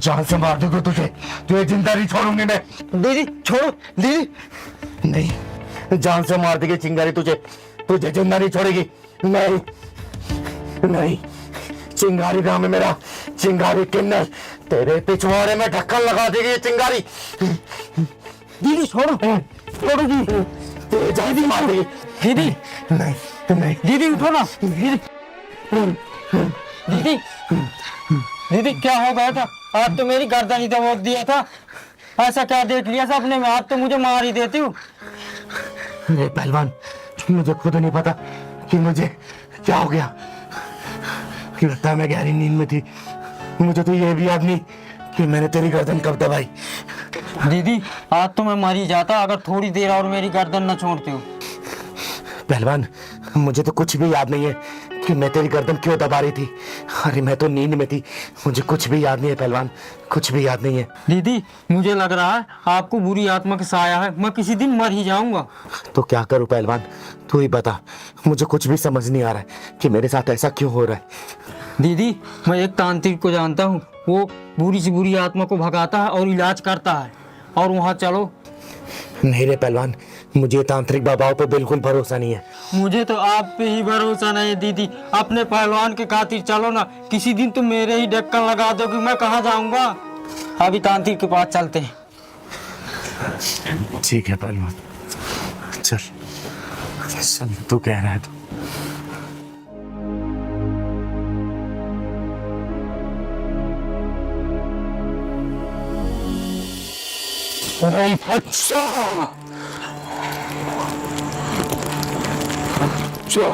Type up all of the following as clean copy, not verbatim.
जान से मार दूंगा तुझे, तुझे जिंदा नहीं छोड़ूंगी मैं। दीदी छोड़ो दीदी। नहीं, जान से मार देगी चिंगारी तुझे, तुझे जिंदा नहीं छोड़ेगी। नहीं नहीं, चिंगारी नाम है मेरा, चिंगारी किन्नर। तेरे पिछवाड़े में ढक्कन लगा देगी ये चिंगारी। दीदी छोड़ो छोड़ो दीदी। तुझे जान से मार देगी। दीदी नहीं नहीं, दीदी उठो ना दीदी। दीदी दीदी क्या हो गया था? आप तो मेरी गर्दन ही दबोच दिया था। ऐसा क्या देख लिया सपने में? आप तो मुझे मार ही देती हूँ। अरे पहलवान, मुझे खुद नहीं पता कि मुझे क्या हो गया। लगता है मैं गहरी नींद में थी। मुझे तो ये भी याद नहीं कि मैंने तेरी गर्दन कब दबाई। दीदी आज तो मैं मर ही जाता अगर थोड़ी देर और मेरी गर्दन न छोड़ते हो। पहलवान, मुझे तो कुछ भी याद नहीं है कि मैं तेरी गर्दन क्यों दबा रही थी। अरे मैं तो नींद में थी, मुझे कुछ भी याद नहीं है पहलवान, कुछ भी याद नहीं है। दीदी मुझे लग रहा है आपको बुरी आत्मा का साया है, मैं किसी दिन मर ही जाऊंगा। तो क्या करूं पहलवान, तू ही बता। मुझे कुछ भी समझ नहीं आ रहा है कि मेरे साथ ऐसा क्यों हो रहा है। दीदी मैं एक तांत्रिक को जानता हूँ, वो बुरी से बुरी आत्मा को भगाता है और इलाज करता है, और वहाँ चलो। नहीं रे पहलवान, मुझे तांत्रिक बाबाओं पे बिल्कुल भरोसा नहीं है। मुझे तो आप पे ही भरोसा नहीं है दीदी। अपने पहलवान के खातिर चलो ना, किसी दिन तुम मेरे ही ढक्कन लगा दोगे, मैं कहाँ जाऊंगा। अभी तांत्रिक के पास चलते हैं। ठीक है पहलवान, चल चल, तू कह रहा है तो। अच्छा अच्छा,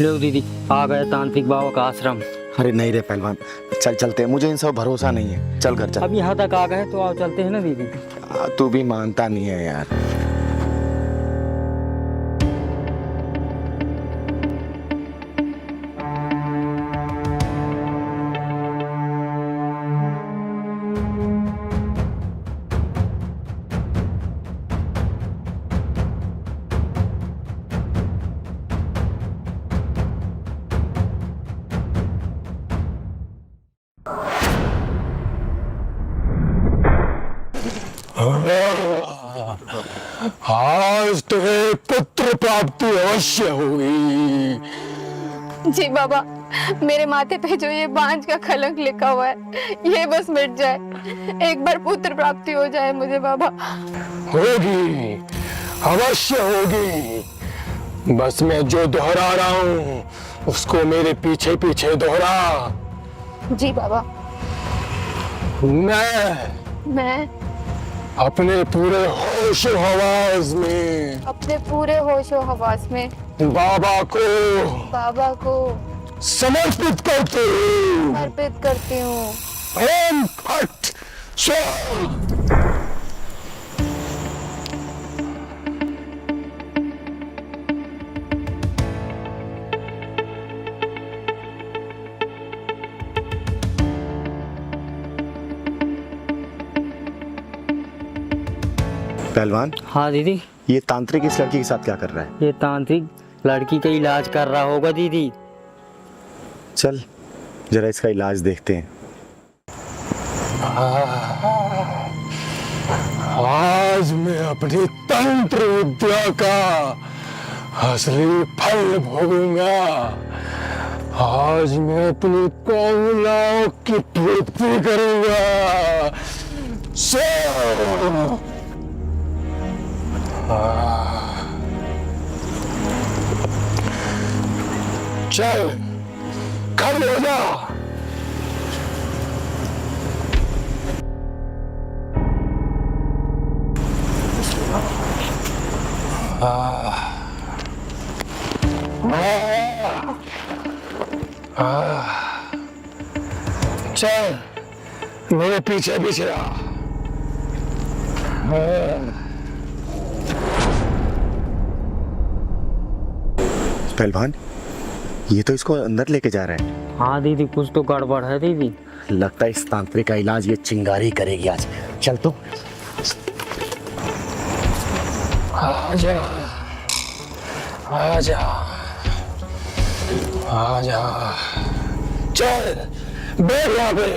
लो दीदी आ गया तांत्रिक बाबा का आश्रम। अरे नहीं रे पहलवान, चल चलते हैं, मुझे इन सब भरोसा नहीं है। चल घर चल। अब यहाँ तक आ गए तो आओ चलते हैं ना दीदी। तू भी मानता नहीं है यार। आज तुम्हें पुत्र प्राप्ति अवश्य होगी। जी बाबा, मेरे माथे पे जो ये बांझ का कलंक लिखा हुआ है, ये बस मिट जाए। एक बार पुत्र प्राप्ति हो जाए मुझे बाबा। होगी, अवश्य होगी। बस मैं जो दोहरा रहा हूँ उसको मेरे पीछे पीछे दोहरा। जी बाबा। मैं अपने पूरे होशो हवास में, अपने पूरे होशो हवास में बाबा को समर्पित करती हूँ। अर्पित करती हूँ। ओम फट स्वाहा। पहलवान, हाँ दीदी। ये तांत्रिक इस लड़की के साथ क्या कर रहा है? ये तांत्रिक लड़की का इलाज कर रहा होगा दीदी। चल जरा इसका इलाज देखते हैं। आज मैं अपनी तंत्र विद्या का असली फल भोगूंगा। आज मैं अपनी कामनाओं की पूर्ति करूंगा। चल खड़े हो जा। चल मेरे पीछे पीछे आ। पहलवान, ये तो इसको अंदर लेके जा रहा है। हाँ दीदी, कुछ तो गड़बड़ है दीदी। लगता है इस तांत्रिक का इलाज ये चिंगारी करेगी आज। चल तो। आजा आजा आजा। चल बैठ यहाँ पे,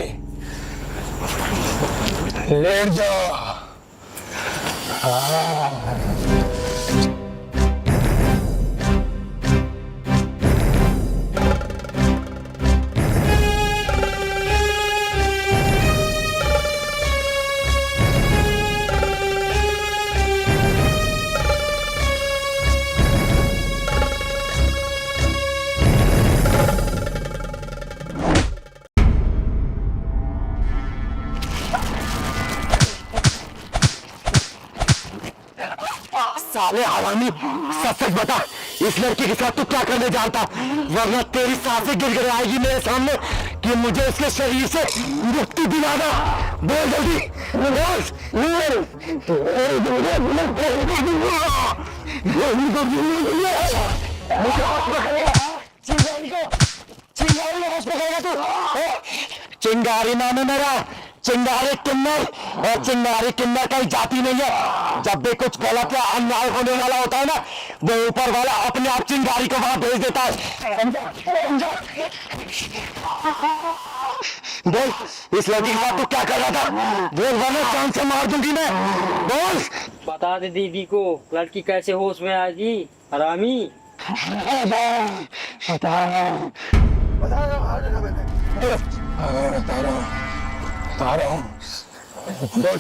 लेट जा। साले हरामी, सच सच बता, इस लड़की के साथ तू क्या करने जानता, वरना तेरी सांसें गिर आएगी मेरे सामने कि मुझे इसके शरीर से मुक्ति दिलाना। बोल जल्दी, चिंगारी नाम है मेरा, चिंगारी किन्नर। और चिंगारी किन्नर कहीं जाती नहीं है। जब भी कुछ गलत या अन्याय होने वाला होता है ना, वो ऊपर वाला अपने आप चिंगारी को वहां भेज देता है। बोल, इस लड़की के साथ तू क्या कर रहा था? बोल वरना जान से मार दूंगी मैं। बोल। बता दे दीदी को, लड़की कैसे होश में आएगी हरामी। बोल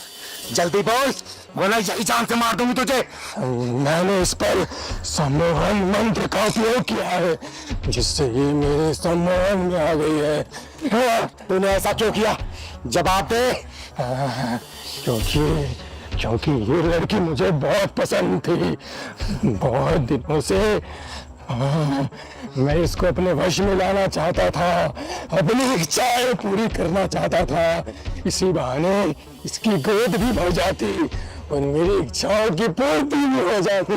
जल्दी बोल, वरना यही जान से मार दूंगी तुझे। मैंने इस पर सम्मोहन मंत्र का उपयोग किया है, जिससे ये मेरे सम्मोहन में आ गई है। तूने ऐसा क्यों किया? जवाब दे। क्योंकि ये लड़की मुझे बहुत पसंद थी। बहुत दिनों से मैं इसको अपने वश में लाना चाहता था, अपनी इच्छाएं पूरी करना चाहता था। इसी बहाने इसकी गोद भी भर जाती और मेरी इच्छाओं की पूर्ति भी हो जाती।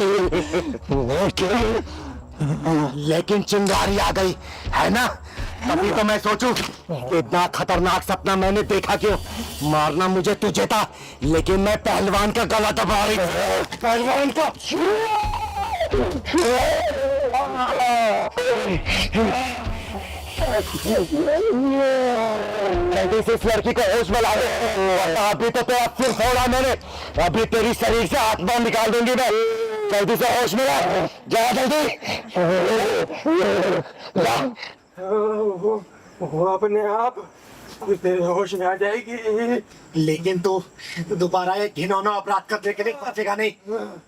लेकिन चिंगारी आ गई है ना, तभी तो मैं सोचूं कि इतना खतरनाक सपना मैंने देखा क्यों। मारना मुझे तुझे था, लेकिन मैं पहलवान का गला दबा रही थी। पहलवान का जल्दी से इस लड़की को होश में लाओ। अभी तो तेरा सिर फोड़ा मैंने, अभी तेरी शरीर से आत्मा निकाल दूंगी मैं। जल्दी से होश में ला, जा जल्दी। वो अपने आप तेरे होश में आ जाएगी। लेकिन तू दोबारा ये घिनौना अपराध करने के लिए बचेगा नहीं,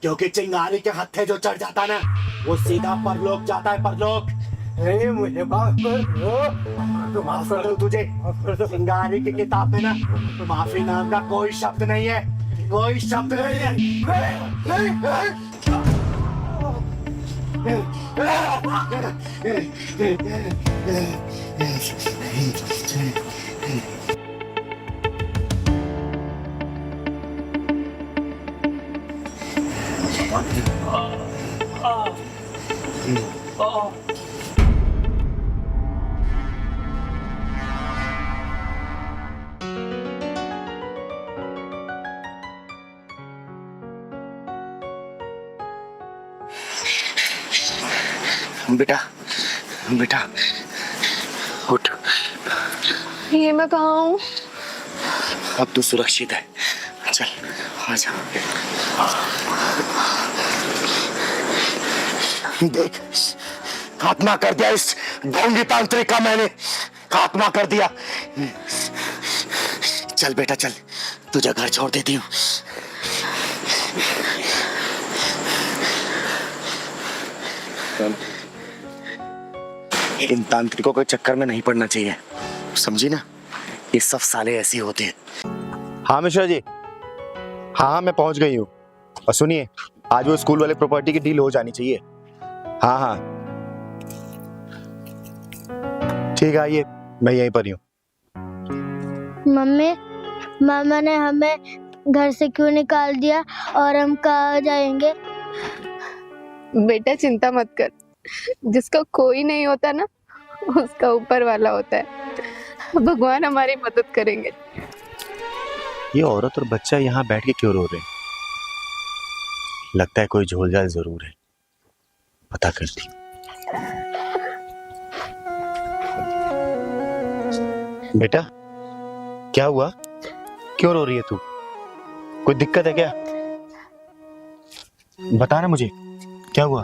क्योंकि चिंगारी के हत्थे जो चढ़ जाता है ना, वो सीधा परलोक जाता है। परलोक नहीं, मुझे माफ कर दो। माफ कर दो तुझे। चिंगारी की किताब में ना माफी नाम का कोई शब्द नहीं है, कोई शब्द नहीं है। बेटा बेटा उठ। ये मैं कहाँ हूँ? अब तू सुरक्षित है, चल आजा। देख, खात्मा कर दिया इस ढोंगी तांत्रिक का मैंने, खात्मा कर दिया। चल बेटा चल, तुझे घर छोड़ देती हूँ। इन तांत्रिकों के चक्कर में नहीं पड़ना चाहिए, समझी ना? ये सब साले ऐसे होते हैं। हाँ मिश्रा जी, हाँ मैं पहुंच गई हूँ। और सुनिए, आज वो स्कूल वाले प्रॉपर्टी की डील हो जानी चाहिए। हाँ हाँ ठीक है, आइए, मैं यहीं पर ही हूँ। मम्मी, मामा ने हमें घर से क्यों निकाल दिया और हम कहाँ जाएंगे? बेटा चिंता मत कर, जिसका कोई नहीं होता ना, उसका ऊपर वाला होता है। भगवान हमारी मदद करेंगे। ये औरत और बच्चा यहाँ बैठ के क्यों रो रहे हैं? लगता है कोई झोलझाल जरूर है, पता करती। बेटा क्या हुआ, क्यों रो रही है तू? कोई दिक्कत है क्या? बता ना मुझे, क्या हुआ?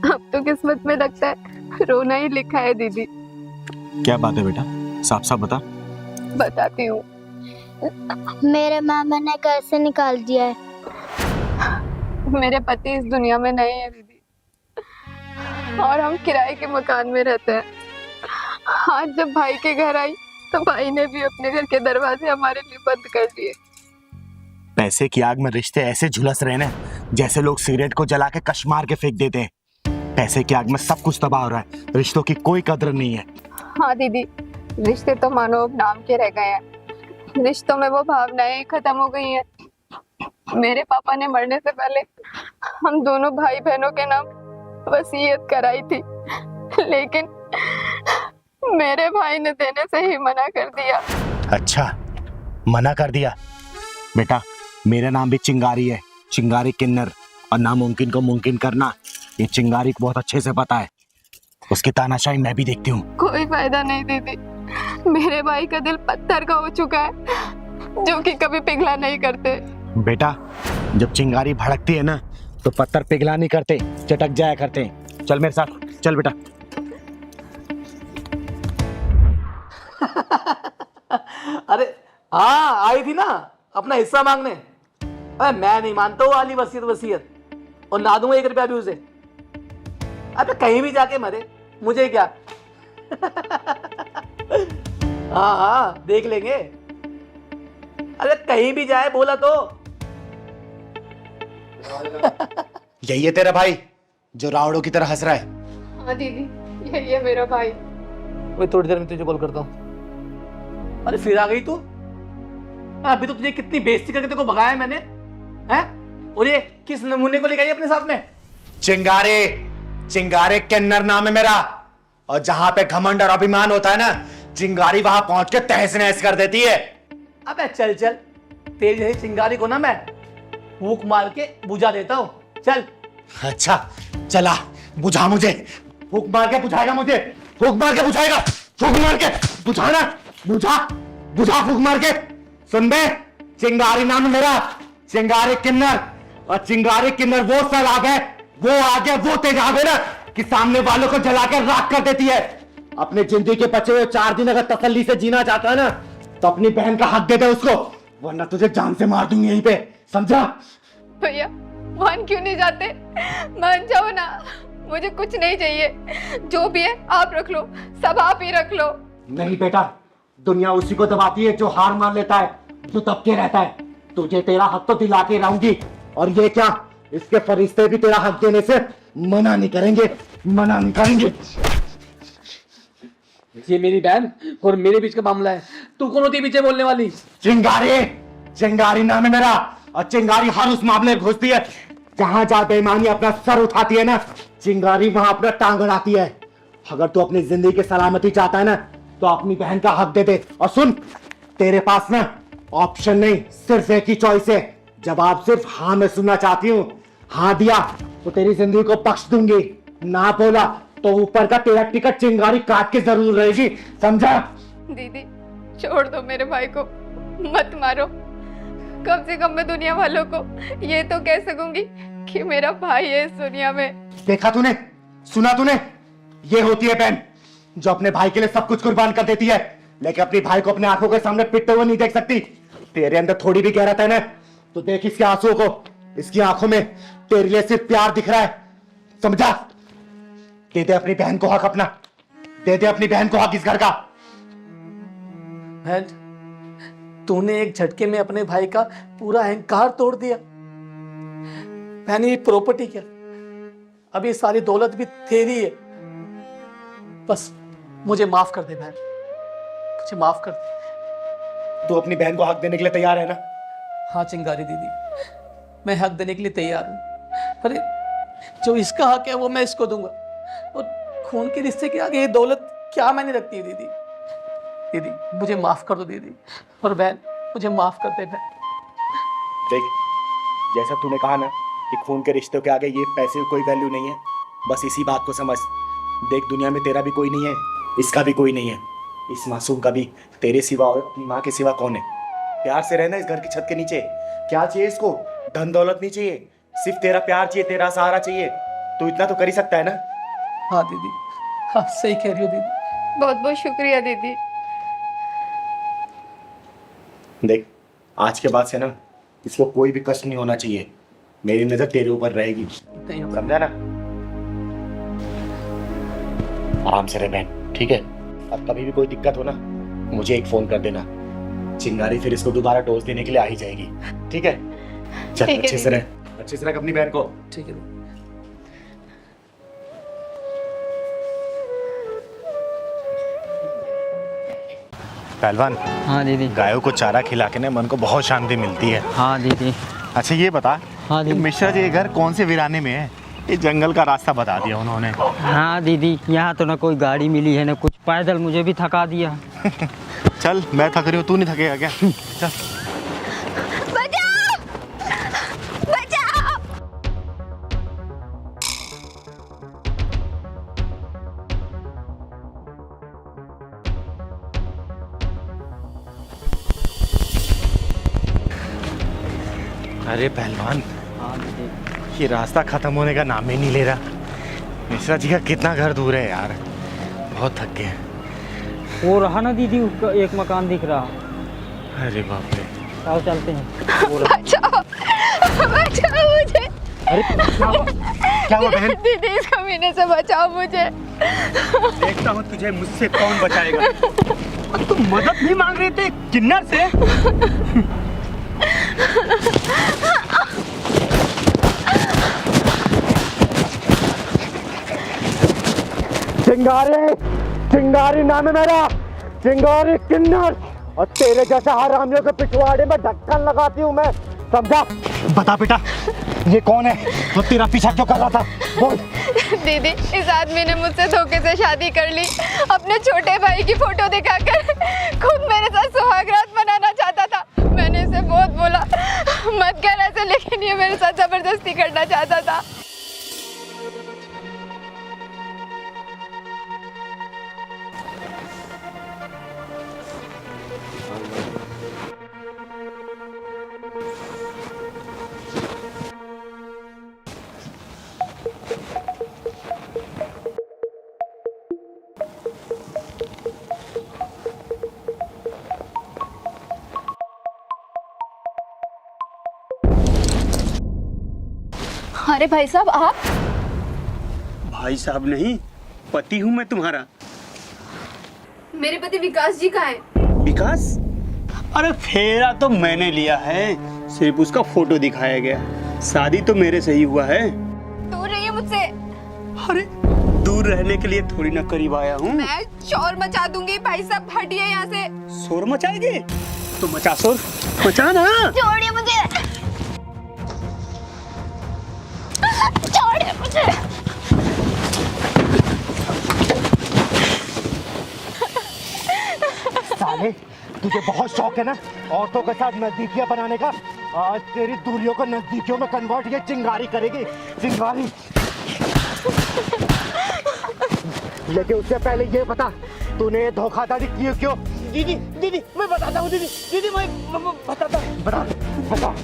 अब तो किस्मत में लगता है रोना ही लिखा है दीदी। क्या बात है बेटा, साफ साफ बता। बताती हूँ। मेरे मामा ने घर से निकाल दिया है। मेरे पति इस दुनिया में नहीं है दीदी, और हम किराए के मकान में रहते हैं। आज जब भाई के घर आई तो भाई ने भी अपने घर के दरवाजे हमारे लिए बंद कर दिए। पैसे की आग में रिश्ते ऐसे झुलस रहे ना, जैसे लोग सिगरेट को जला के कश मार के फेंक देते हैं। पैसे की आग में सब कुछ तबाह हो रहा है, रिश्तों की कोई कदर नहीं है। हाँ दीदी, रिश्ते तो मानो अब नाम के रह गए हैं। रिश्तों में वो भावनाएं खत्म हो गई हैं। मेरे पापा ने मरने से पहले हम दोनों भाई बहनों के नाम वसीयत कराई थी, लेकिन मेरे भाई ने देने से ही मना कर दिया। अच्छा, मना कर दिया? बेटा मेरा नाम भी चिंगारी है, चिंगारी किन्नर। और नामुमकिन को मुमकिन करना ये चिंगारी को बहुत अच्छे से पता है। उसकी तानाशाही मैं भी देखती हूँ। कोई फायदा नहीं दीदी, मेरे भाई का दिल पत्थर का हो चुका है, जो कि कभी पिघला नहीं करते। बेटा जब चिंगारी भड़कती है ना, तो पत्थर पिघला नहीं करते, चटक जाया करते हैं। चल मेरे साथ, चल बेटा। अरे हाँ, आई थी ना अपना हिस्सा मांगने। अरे मैं नहीं मानता वो वाली वसीयत वसीयत, और ना दूंगा 1 रुपया भी उसे। अबे कहीं भी जाके मरे, मुझे क्या। हाँ हाँ देख लेंगे। अरे कहीं भी जाए बोला तो। यही है तेरा भाई जो रावणों की तरह हंस रहा है? हाँ दीदी, यही है मेरा भाई। मैं थोड़ी देर में तुझे कॉल करता हूँ। अरे फिर आ गई तू? अभी तो तुझे कितनी बेइज्जती करके तेरे को भगाया है मैंने, हैं? और ये किस नमूने को लेकर आई अपने साथ में? चिंगारे, चिंगारे किन्नर नाम है मेरा। और जहां पे घमंड और अभिमान होता है ना, चिंगारी वहां पहुंच के तहस नहस कर देती है। अबे चल चल, तेरी जैसी चिंगारी को ना मैं फूंक मार के बुझा देता हूँ। चल। अच्छा चला, बुझा मुझे। फूंक मार के बुझाएगा मुझे, फूंक मार के बुझाएगा, फूंक मार के बुझाना, बुझा बुझा फूंक मार के। सुन बे, चिंगारी नाम है मेरा, चिंगारी किन्नर। और चिंगारी किन्नर वो साल आगे, वो तेज आगे ना, कि सामने वालों को जलाकर राख कर देती है। अपने जिंदगी के बचे हुए 4 दिन अगर तसल्ली से जीना चाहता है ना, तो अपनी बहन का हक दे दे उसको, वरना तुझे जान से मार दूंगी यहीं पे, समझा? भैया मान क्यों नहीं जाते? मान जाओ ना, मुझे कुछ नहीं चाहिए। जो भी है आप रख लो, सब आप ही रख लो। नहीं बेटा, दुनिया उसी को दबाती है जो हार मान लेता है, जो दबके रहता है। तुझे तेरा हक तो दिला के रहूंगी, और ये क्या, इसके फरिश्ते भी तेरा हक देने से मना नहीं करेंगे, मना नहीं करेंगे। ये मेरी बहन और मेरे बीच का मामला है, तू कौन होती है पीछे बोलने वाली? चिंगारी, चिंगारी नाम है मेरा। और चिंगारी हर उस मामले में घुसती है जहां जहां बेईमानी अपना सर उठाती है ना, चिंगारी वहां अपना टांग अड़ाती है। अगर तू अपनी जिंदगी की सलामती चाहता है ना, तो अपनी बहन का हक दे दे। और सुन, तेरे पास ना ऑप्शन नहीं, सिर्फ एक ही चॉइस है। जवाब सिर्फ हाँ में सुनना चाहती हूँ। हाँ दिया तो तेरी जिंदगी को बख्श दूंगी, ना बोला तो ऊपर का तेरा टिकट चिंगारी काट के जरूर रहेगी, समझा? दीदी छोड़ दो मेरे भाई को, मत मारो। कम से कम मैं दुनिया वालों को ये तो कह सकूंगी कि मेरा भाई है इस दुनिया में। देखा तूने, सुना तूने? ये होती है बहन जो अपने भाई के लिए सब कुछ कुर्बान कर देती है, लेकिन अपने भाई को अपने आंखों के सामने पिटते हुए नहीं देख सकती। तेरे अंदर थोड़ी भी गहराता है ना, तो देख इसके आंसुओं को, इसकी आंखों में तेरे लिए सिर्फ प्यार दिख रहा है, समझा? दे दे अपनी बहन को हक अपना, दे दे अपनी बहन को हक इस घर का। बहन, तूने एक झटके में अपने भाई का पूरा अहंकार तोड़ दिया। बहन, ये प्रॉपर्टी क्या, अब ये सारी दौलत भी तेरी है। बस मुझे माफ कर दे बहन, मुझे माफ कर दे। तू अपनी बहन को हक देने के लिए तैयार है ना? हाँ चिंगारी दीदी, मैं हक देने के लिए तैयार हूँ। अरे जो इसका हक है वो मैं इसको दूंगा, और खून के रिश्ते के आगे ये दौलत क्या मैंने रखती है दीदी। दीदी मुझे माफ कर दो दीदी, और बहन मुझे माफ कर दे बहन। देख, जैसा तूने कहा ना कि खून के रिश्तों के आगे ये पैसे की कोई वैल्यू नहीं है, बस इसी बात को समझ। देख, दुनिया में तेरा भी कोई नहीं है, इसका भी कोई नहीं है, इस मासूम का भी तेरे सिवा और अपनी माँ के सिवा कौन है? प्यार से रहना इस घर की छत के नीचे। क्या चाहिए इसको? धन दौलत नहीं चाहिए, सिर्फ तेरा प्यार चाहिए, तेरा सहारा चाहिए। तू इतना तो कर ही सकता है ना? हाँ दीदी, आप सही कह रही हो दीदी। बहुत बहुत शुक्रिया दीदी। देख, आज के बाद से ना इसको कोई भी कष्ट नहीं होना चाहिए। मेरी नजर तेरे ऊपर रहेगी, नहीं होगा। समझा ना? आराम से रह बहन, ठीक है? अब कभी भी कोई दिक्कत हो ना, मुझे एक फोन कर देना। चिंगारी फिर इसको दोबारा डोज देने के लिए आ ही जाएगी, ठीक है? चल, ठीक है अच्छे से रह, अच्छे से रख अपनी बहन को। ठीक है। पहलवान, हाँ दीदी। गायों को चारा खिला के ना मन को बहुत शांति मिलती है। हाँ दीदी। अच्छा ये बता, हाँ कि दीदी। मिश्रा जी के घर कौन से वीराने में है? ये जंगल का रास्ता बता दिया उन्होंने। हाँ दीदी, यहाँ तो ना कोई गाड़ी मिली है ना कुछ, पैदल मुझे भी थका दिया। चल, मैं थक रही हूँ, तू नहीं थकेगा क्या? चल। बचाओ! बचाओ! अरे पहलवान, हाँ दीदी। ये रास्ता खत्म होने का नाम ही नहीं ले रहा। मिश्रा जी का कितना घर दूर है यार, बहुत थक गए। वो रहा ना दीदी, उसका एक मकान दिख रहा। अरे बाप रे। आओ चलते हैं। बचाओ! बचाओ मुझे! अरे क्या हुआ बहन? दीदी, इस कमीने से बचाओ मुझे। देखता हूँ तुझे मुझसे कौन बचाएगा। तुम मदद नहीं मांग रहे थे किन्नर से? चिंगारी, चिंगारी नाम है मेरा, चिंगारी किन्नर, और तेरे जैसे हरामियों के पिछवाड़े में ढक्कन लगाती हूँ मैं, समझा? बता बेटा, ये कौन है तो तेरा पीछा क्यों कर रहा था? बोल। दीदी, इस आदमी ने मुझसे धोखे से शादी कर ली, अपने छोटे भाई की फोटो दिखाकर खुद मेरे साथ सुहागरात मनाना चाहता था। मैंने इसे बहुत बोला मत कर ऐसे, लेकिन ये मेरे साथ जबरदस्ती करना चाहता था। अरे भाई साहब, आप? भाई साहब नहीं, पति हूँ मैं तुम्हारा। मेरे पति विकास जी कहाँ हैं? विकास? अरे फेरा तो मैंने लिया है, सिर्फ उसका फोटो दिखाया गया। शादी तो मेरे से ही हुआ है। दूर रहिए मुझसे। अरे दूर रहने के लिए थोड़ी ना करीब आया हूँ। मैं शोर मचा दूंगी। भाई साहब हटिए यहाँ से। शोर मचाएंगे तो मचा, शोर मचा ना। छोड़िए मुझे, छोड़िए मुझे। साले, तुझे बहुत शौक है ना औरतों के साथ नजदीकियां बनाने का। आज तेरी दूरियों को नजदीकियों में कन्वर्ट ये चिंगारी करेगी, चिंगारी। लेकिन उससे पहले ये बता, तूने ये धोखाधड़ी की क्यों? दीदी, दीदी मैं बताता हूँ। दीदी, दीदी मैं बताता हूँ। बता। बता।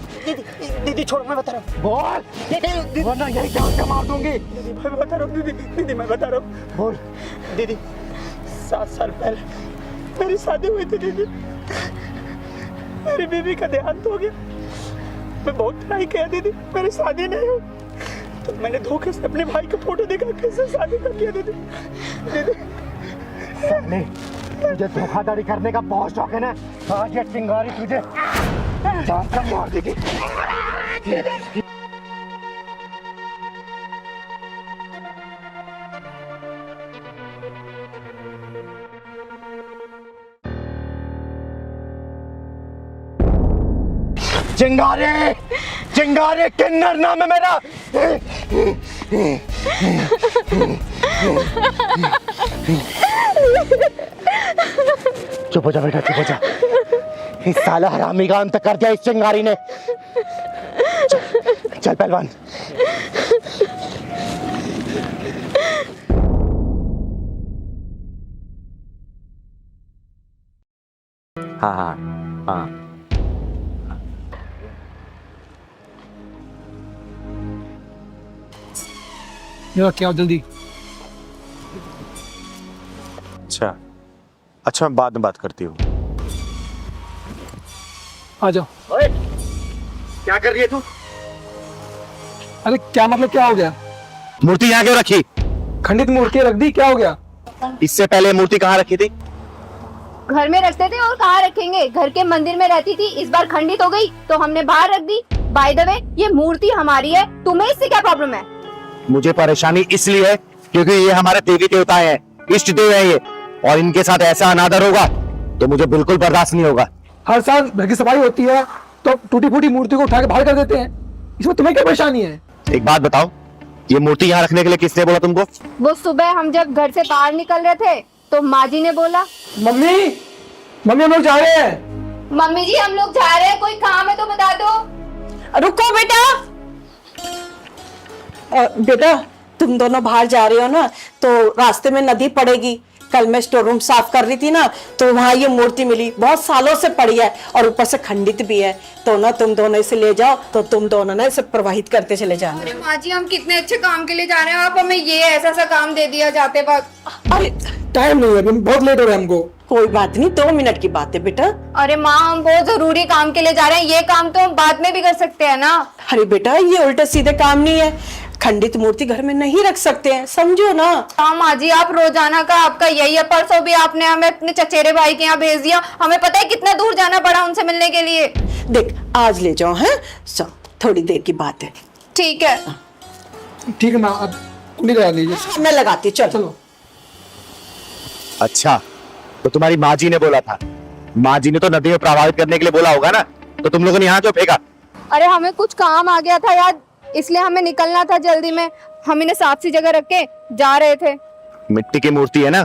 दीदी छोड़, मैं बता रहा हूँ। बोल, वरना यही जान से मार दूंगी। दीदी मैं बता रहा हूँ, दीदी मैं बता रहा हूँ। बोल। दीदी 7 साल पहले मेरी शादी हुई थी दीदी। मेरी बीवी का देहांत हो गया। मैं बहुत ट्राई किया दीदी, मेरी शादी नहीं हुई। तो मैंने धोखे से अपने भाई का फोटो देखा, कैसे शादी कर दिया दीदी। नहीं, तुझे धोखाधड़ी करने का बहुत शौक है ना। आज ये चिंगारी तुझे जान से मार देगी। चिंगारे, चिंगारे किन्नर नाम है मेरा। चुप हो जा बेटा, चुप हो जा। इस साला हरामी का अंत कर दिया इस चिंगारी ने। चल पहलवान। हाँ हाँ हाँ। क्या जल्दी। अच्छा अच्छा, मैं बाद में बात करती हूँ। आ जाओ। ओए, क्या कर रही है तू? अरे क्या मतलब, क्या हो गया? मूर्ति यहाँ क्यों रखी? खंडित मूर्ति रख दी, क्या हो गया? इससे पहले मूर्ति कहाँ रखी थी? घर में रखते थे और कहाँ रखेंगे, घर के मंदिर में रहती थी। इस बार खंडित हो गई तो हमने बाहर रख दी। बाय द वे, ये मूर्ति हमारी है, तुम्हें इससे क्या प्रॉब्लम है? मुझे परेशानी इसलिए है क्योंकि ये हमारे देवी देवता हैं, इष्ट देव है ये, और इनके साथ ऐसा अनादर होगा तो मुझे बिल्कुल बर्दाश्त नहीं होगा। हर साल घर की सफाई होती है तो टूटी फूटी मूर्ति को उठा के बाहर कर देते हैं, इसमें तुम्हें क्या परेशानी है? एक बात बताओ, ये मूर्ति यहाँ रखने के लिए किसने बोला तुमको? वो सुबह हम जब घर से बाहर निकल रहे थे तो माँ जी ने बोला। मम्मी, मम्मी हम लोग जा रहे हैं। मम्मी जी हम लोग जा रहे हैं, कोई काम है तो बता दो। रुको बेटा। बेटा तुम दोनों बाहर जा रहे हो ना, तो रास्ते में नदी पड़ेगी। कल मैं स्टोर रूम साफ कर रही थी ना, तो वहाँ ये मूर्ति मिली, बहुत सालों से पड़ी है और ऊपर से खंडित भी है। तो ना तुम दोनों इसे ले जाओ, तो तुम दोनों ना इसे प्रवाहित करते चले जाना। अरे माँ जी, हम कितने अच्छे काम के लिए जा रहे हैं, आप हमें ये ऐसा सा काम दे दिया जाते वक्त। अरे टाइम नहीं है, बहुत लेट हो रहा है हमको। कोई बात नहीं, 2 मिनट की बात है बेटा। अरे माँ, हम बहुत जरूरी काम के लिए जा रहे हैं, ये काम तो हम बाद में भी कर सकते हैं ना। अरे बेटा ये उल्टे सीधे काम नहीं है, खंडित मूर्ति घर में नहीं रख सकते हैं, समझो ना। हाँ माँ जी, आप रोजाना का आपका यही है। परसों भी आपने हमें अपने चचेरे भाई के यहाँ भेज दिया, हमें पता है कितना दूर जाना पड़ा उनसे मिलने के लिए। देख आज ले जाओ, हैं सो थोड़ी देर की बात है। ठीक है ठीक है माँ, अब कुंडी लगा लीजिए। मैं लगाती हूँ, चलो। अच्छा, तो तुम्हारी माँ जी ने बोला था? माँ जी ने तो नदी में प्रवाहित करने के लिए बोला होगा ना, तो तुम लोगों ने यहाँ क्यों फेंका? अरे हमें कुछ काम आ गया था यार, इसलिए हमें निकलना था जल्दी में। हम इन्हें साफ सी जगह रख के जा रहे थे। मिट्टी की मूर्ति है ना,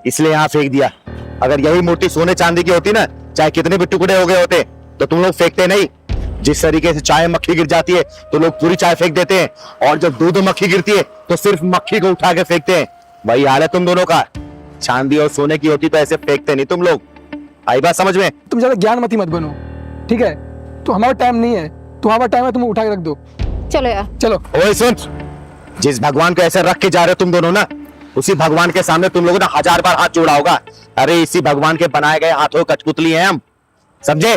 इसलिए यहाँ फेंक दिया। अगर यही मूर्ति सोने चांदी की होती ना, चाहे कितने भी टुकड़े हो गए होते, तो तुम लोग फेंकते नहीं। जिस तरीके से चाय मक्खी गिर जाती है तो लोग पूरी चाय फेंक देते हैं, और जब दूध मक्खी गिरती है तो सिर्फ मक्खी को उठा के फेंकते हैं। वही हाल है तुम दोनों का। चांदी और सोने की होती तो ऐसे फेंकते नहीं तुम लोग। आई बात समझ में? तुम ज्यादा ज्ञानमती मत बनो, ठीक है? तो हमारा टाइम नहीं है, तुम्हारा टाइम है, तुम उठा के रख दो। चलो यार चलो। ओए सुन, जिस भगवान को ऐसे रख के जा रहे हो तुम दोनों ना, उसी भगवान के सामने तुम लोगों ने 1000 बार हाथ जोड़ा होगा। अरे इसी भगवान के बनाए गए हाथों कठपुतली हैं हम, समझे?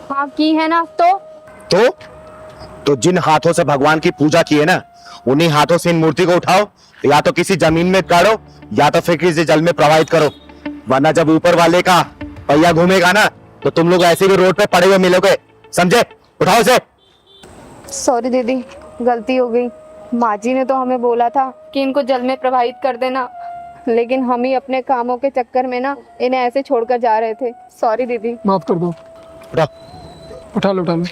हाँ की है ना। तो जिन हाथों से भगवान की पूजा की है ना, उन्हीं हाथों से इन मूर्ति को उठाओ, या तो किसी जमीन में गाड़ो या तो फिर किसी जल में प्रवाहित करो, वरना जब ऊपर वाले का पहिया घूमेगा ना, तो तुम लोग ऐसे भी रोड पे पड़े हुए मिलोगे, समझे? उठाओ इसे। सॉरी दीदी, गलती हो गई। माँ जी ने तो हमें बोला था कि इनको जल में प्रवाहित कर देना, लेकिन हम ही अपने कामों के चक्कर में ना इन्हें ऐसे छोड़कर जा रहे थे। सॉरी दीदी। माफ कर दो। उठाओ। उठा लो, उठा लो।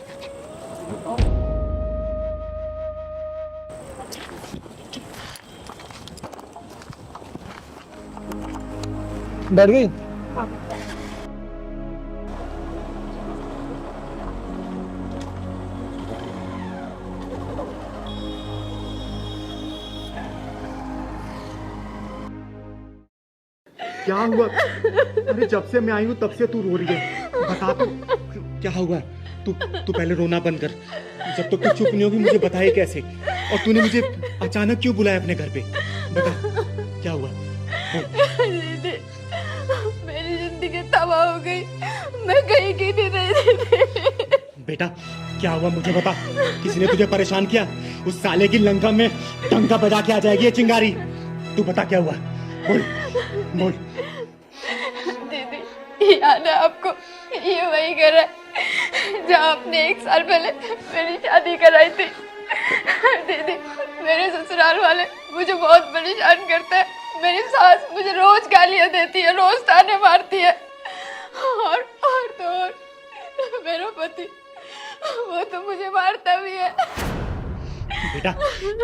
बैठ गई? क्या हुआ? अरे जब से मैं आई हूँ तब से तू रो रही है, बता तो क्या हुआ? तू पहले रोना बंद कर। जब तक तू चुप नहीं होगी मुझे बताए कैसे, और तूने मुझे अचानक क्यों बुलाया अपने घर पे? बता क्या हुआ? दीदी, मेरी जिंदगी तबाह हो गई, मैं कहीं की नहीं रही दीदी। बेटा क्या हुआ मुझे बता, किसी ने तुझे परेशान किया? उस साले की लंका में टंका बजा के आ जाएगी ये चिंगारी। तू बता क्या हुआ, बोल बोल। दीदी याद है आपको, ये वही घर है जहाँ आपने 1 साल पहले मेरी शादी कराई थी। दीदी मेरे ससुराल वाले मुझे बहुत परेशान करते हैं। मेरी सास मुझे रोज गालियां देती है, रोज ताने मारती है, और मेरा पति वो तो मुझे मारता भी है। बेटा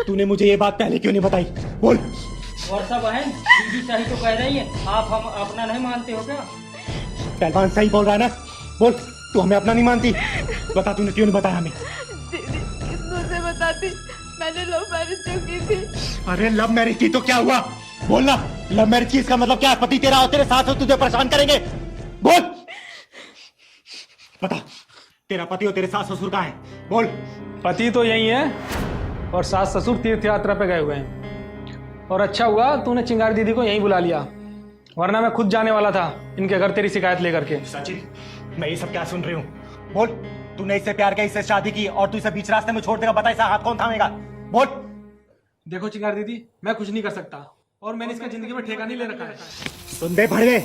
तूने मुझे ये बात पहले क्यों नहीं बताई, बोल। वर्षा बहन, दीदी सही तो कह रही है, आप हम अपना नहीं मानते हो क्या? पहलवान सही बोल रहा है ना, बोल। तू हमें अपना नहीं मानती, बता तूने क्यों नहीं बताया हमें? दीदी किसको से बताती, मैंने लव मैरिज जो की थी। अरे लव मैरिज की तो क्या हुआ, बोलना। लव मैरिज की इसका मतलब क्या है? पति तेरा और तेरे साथ हो, तुझे परेशान करेंगे, बोल। बता तेरा पति और तेरे सास ससुर कहाँ है, बोल। पति तो यही है और सास ससुर तीर्थ यात्रा पे गए हुए हैं। और अच्छा हुआ तूने चिंगारी दीदी को यहीं बुला लिया, वरना मैं खुद जाने वाला था इनके घर तेरी शिकायत लेकर के। सचिन मैं ये सब क्या सुन रही हूँ, बोल। तूने इससे प्यार किया, इससे शादी की, और तू इसे बीच रास्ते में छोड़ देगा, बता इसका हाथ कौन थामेगा, बोल। देखो चिंगारी दीदी, मैं कुछ नहीं कर सकता और मैंने इसका जिंदगी में ठेका नहीं ले रखा है। सुन दे भड़वे,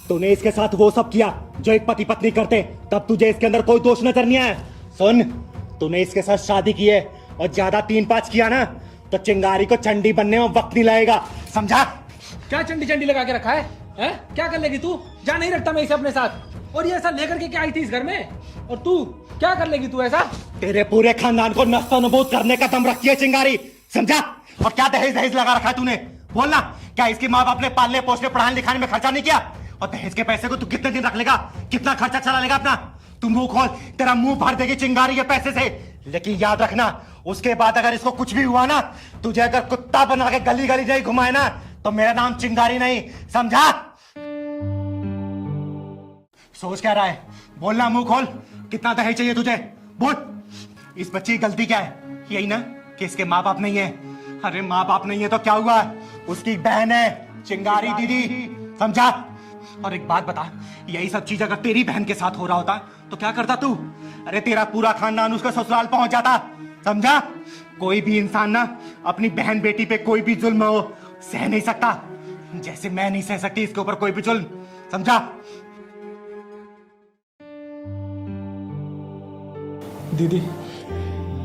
तूने इसके साथ वो सब किया जो एक पति पत्नी करते, तब तुझे इसके अंदर कोई दोष नजर नहीं आया। सुन, तूने इसके साथ शादी की है और ज्यादा 3-5 किया ना तो चिंगारी को चंडी बनने में वक्त नहीं लगेगा, समझा? क्या चंडी चंडी लगा के रखा है, हैं? क्या कर लेगी तू? जा नहीं रखता मैं इसे अपने साथ, और ये ऐसा लेकर के क्या आई थी इस घर में, और तू क्या कर लेगी तू ऐसा? तेरे पूरे खानदान को नस्तनबूद करने का दम रखती है चिंगारी, समझा? और क्या दहेज दहेज लगा रखा है तूने, बोलना। क्या इसके माँ बाप ने पालने पोसने पढ़ाने लिखाने में खर्चा नहीं किया? और दहेज के पैसे को तू कितने दिन रख लेगा, कितना खर्चा चला लेगा अपना? तू मुंह खोल, तेरा मुंह भर देगी चिंगारी के पैसे से। लेकिन याद रखना, उसके बाद अगर इसको कुछ भी हुआ ना, तुझे अगर कुत्ता बना के गली गली नहीं घुमाए ना, तो मेरा नाम चिंगारी नहीं, समझा? सोच क्या रहा है, बोलना, मुंह खोल। कितना दहेज चाहिए तुझे, बोल। इस बच्ची की गलती क्या है? यही ना कि इसके माँ बाप नहीं है। अरे माँ बाप नहीं है तो क्या हुआ, उसकी बहन है चिंगारी दीदी, समझा? और एक बात बता, यही सब चीज अगर तेरी बहन के साथ हो रहा होता तो क्या करता तू? अरे तेरा पूरा खानदान उसका ससुराल पहुंच जाता, समझा? कोई भी इंसान ना अपनी बहन बेटी पे कोई भी जुल्म हो सह नहीं सकता, जैसे मैं नहीं सह सकती इसके ऊपर कोई भी जुल्म, समझा? दीदी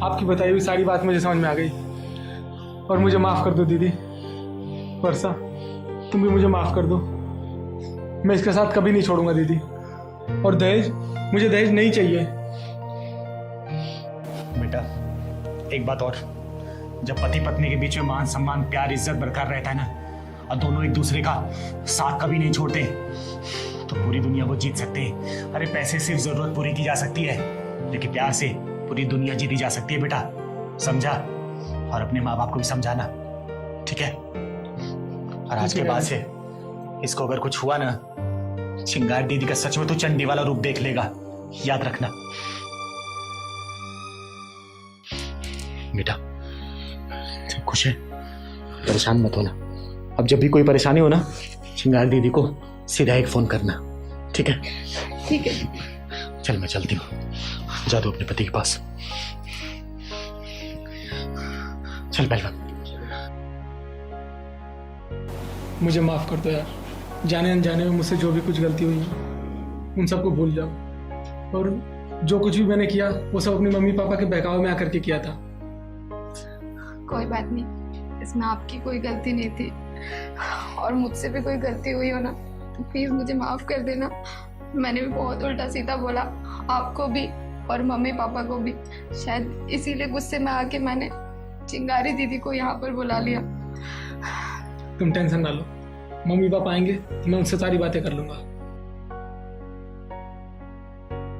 आपकी बताई हुई सारी बात मुझे समझ में आ गई, और मुझे माफ कर दो दीदी। वर्षा तुम भी मुझे माफ कर दो, मैं इसके साथ कभी नहीं छोड़ूंगा दीदी। और दहेज, मुझे दहेज नहीं चाहिए। बेटा एक बात और, जब पति पत्नी के बीच में मान सम्मान प्यार इज्जत बरकरार रहता है ना, और दोनों एक दूसरे का साथ कभी नहीं छोड़ते, तो पूरी दुनिया वो जीत सकते हैं। अरे पैसे सिर्फ जरूरत पूरी की जा सकती है, लेकिन प्यार से पूरी दुनिया जीती जा सकती है बेटा, समझा? और अपने माँ बाप को भी समझाना, ठीक है? और आज के बाद से इसको अगर कुछ हुआ ना, चिंगारी दीदी का सच में तो चंडी वाला रूप देख लेगा, याद रखना बेटा। तुम खुश है, परेशान मत होना। अब जब भी कोई परेशानी हो ना, चिंगारी दीदी को सीधा एक फोन करना, ठीक है? ठीक है। चल मैं चलती हूँ, जा दो अपने पति के पास। चल पहलवान। मुझे माफ कर दो यार, जाने अनजाने में मुझसे जो भी कुछ गलती हुई है उन सबको भूल जाओ, और जो कुछ भी मैंने किया वो सब अपनी मम्मी पापा के बहकावे में आकर के किया था। कोई बात नहीं, इसमें आपकी कोई गलती नहीं थी, और मुझसे भी कोई गलती हुई हो ना तो प्लीज मुझे माफ कर देना। मैंने भी बहुत उल्टा सीधा बोला आपको भी और मम्मी पापा को भी, शायद इसीलिए गुस्से में आके मैंने चिंगारी दीदी को यहाँ पर बुला लिया। तुम टेंशन ना लो, मम्मी पापा आएंगे तो मैं उनसे सारी बातें कर लूंगा।